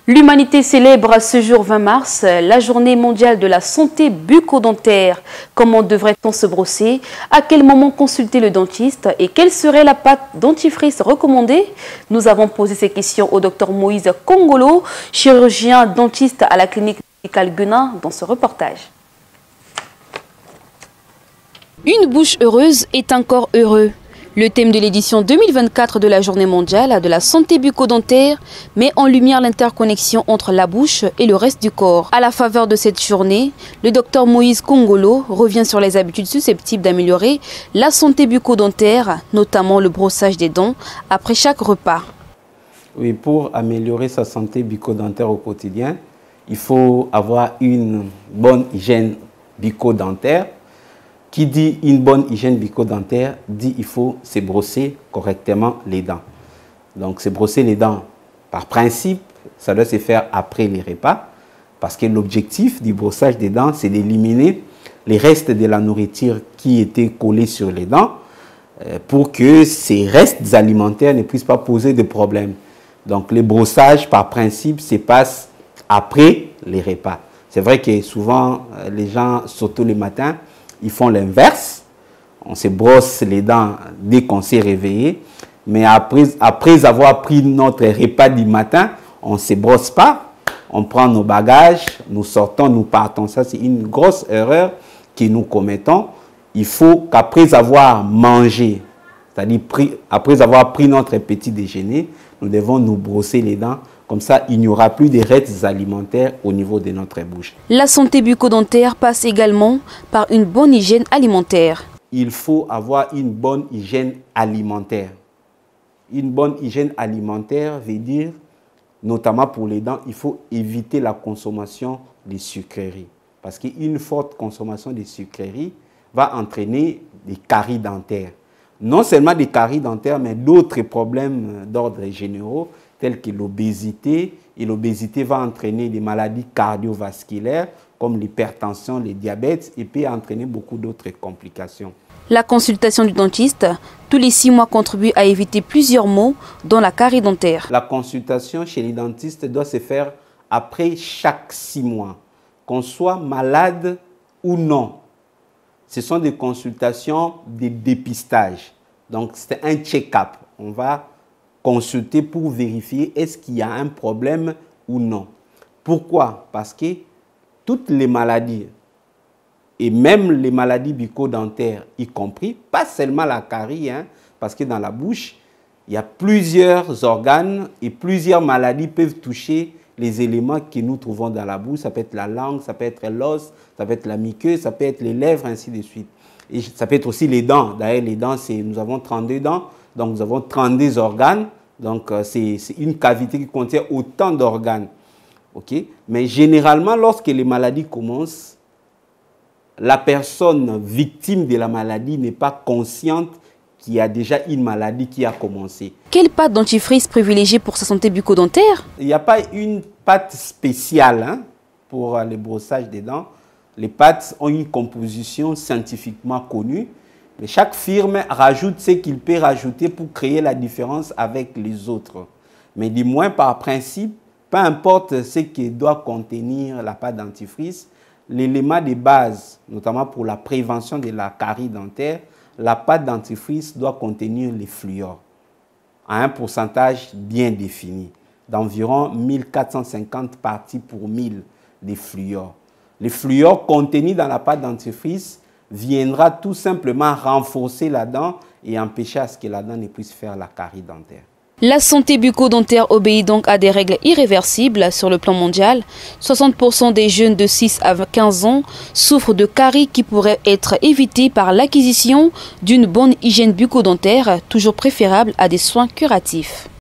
L'humanité célèbre ce jour 20 mars la journée mondiale de la santé bucco-dentaire. Comment devrait-on se brosser? À quel moment consulter le dentiste? Et quelle serait la pâte dentifrice recommandée? Nous avons posé ces questions au Dr Moïse Kongolo, chirurgien dentiste à la clinique médicale Guenin, dans ce reportage. Une bouche heureuse est un corps heureux. Le thème de l'édition 2024 de la Journée mondiale de la santé bucco-dentaire met en lumière l'interconnexion entre la bouche et le reste du corps. À la faveur de cette journée, le docteur Moïse Kongolo revient sur les habitudes susceptibles d'améliorer la santé bucco-dentaire, notamment le brossage des dents après chaque repas. Oui, pour améliorer sa santé bucco-dentaire au quotidien, il faut avoir une bonne hygiène bucco-dentaire. Qui dit une bonne hygiène bucco-dentaire dit il faut se brosser correctement les dents. Donc se brosser les dents, par principe, ça doit se faire après les repas, parce que l'objectif du brossage des dents, c'est d'éliminer les restes de la nourriture qui étaient collés sur les dents, pour que ces restes alimentaires ne puissent pas poser de problèmes. Donc le brossage, par principe, se passe après les repas. C'est vrai que souvent, les gens, surtout le matin, ils font l'inverse. On se brosse les dents dès qu'on s'est réveillé. Mais après avoir pris notre repas du matin, on ne se brosse pas. On prend nos bagages, nous sortons, nous partons. Ça, c'est une grosse erreur que nous commettons. Il faut qu'après avoir mangé, c'est-à-dire après avoir pris notre petit déjeuner, nous devons nous brosser les dents. Comme ça, il n'y aura plus de restes alimentaires au niveau de notre bouche. La santé bucco-dentaire passe également par une bonne hygiène alimentaire. Il faut avoir une bonne hygiène alimentaire. Une bonne hygiène alimentaire veut dire, notamment pour les dents, il faut éviter la consommation de sucreries. Parce qu'une forte consommation de sucreries va entraîner des caries dentaires. Non seulement des caries dentaires, mais d'autres problèmes d'ordre généraux, telles que l'obésité, et l'obésité va entraîner des maladies cardiovasculaires comme l'hypertension, le diabète, et peut entraîner beaucoup d'autres complications. La consultation du dentiste, tous les 6 mois, contribue à éviter plusieurs maux, dont la carie dentaire. La consultation chez les dentistes doit se faire après chaque 6 mois, qu'on soit malade ou non. Ce sont des consultations de dépistage. Donc, c'est un check-up. On va consulter pour vérifier est-ce qu'il y a un problème ou non. Pourquoi? Parce que toutes les maladies, et même les maladies bucco-dentaires y compris, pas seulement la carie, parce que dans la bouche, il y a plusieurs organes et plusieurs maladies peuvent toucher les éléments que nous trouvons dans la bouche. Ça peut être la langue, ça peut être l'os, ça peut être la muqueuse, ça peut être les lèvres, ainsi de suite. Et ça peut être aussi les dents. D'ailleurs, les dents, nous avons 32 dents. Donc, nous avons 32 organes. Donc, c'est une cavité qui contient autant d'organes. Okay? Mais généralement, lorsque les maladies commencent, la personne victime de la maladie n'est pas consciente qu'il y a déjà une maladie qui a commencé. Quelle pâte dentifrice privilégiée pour sa santé bucco-dentaire? Il n'y a pas une pâte spéciale pour le brossage des dents. Les pâtes ont une composition scientifiquement connue. Mais chaque firme rajoute ce qu'il peut rajouter pour créer la différence avec les autres. Mais du moins, par principe, peu importe ce que doit contenir la pâte dentifrice, l'élément de base, notamment pour la prévention de la carie dentaire, la pâte dentifrice doit contenir les fluors à un pourcentage bien défini, d'environ 1450 parties pour 1000 de fluors. Les fluors contenus dans la pâte dentifrice viendra tout simplement renforcer la dent et empêcher à ce que la dent ne puisse faire la carie dentaire. La santé bucco-dentaire obéit donc à des règles irréversibles sur le plan mondial. 60% des jeunes de 6 à 15 ans souffrent de caries qui pourraient être évitées par l'acquisition d'une bonne hygiène bucco-dentaire, toujours préférable à des soins curatifs.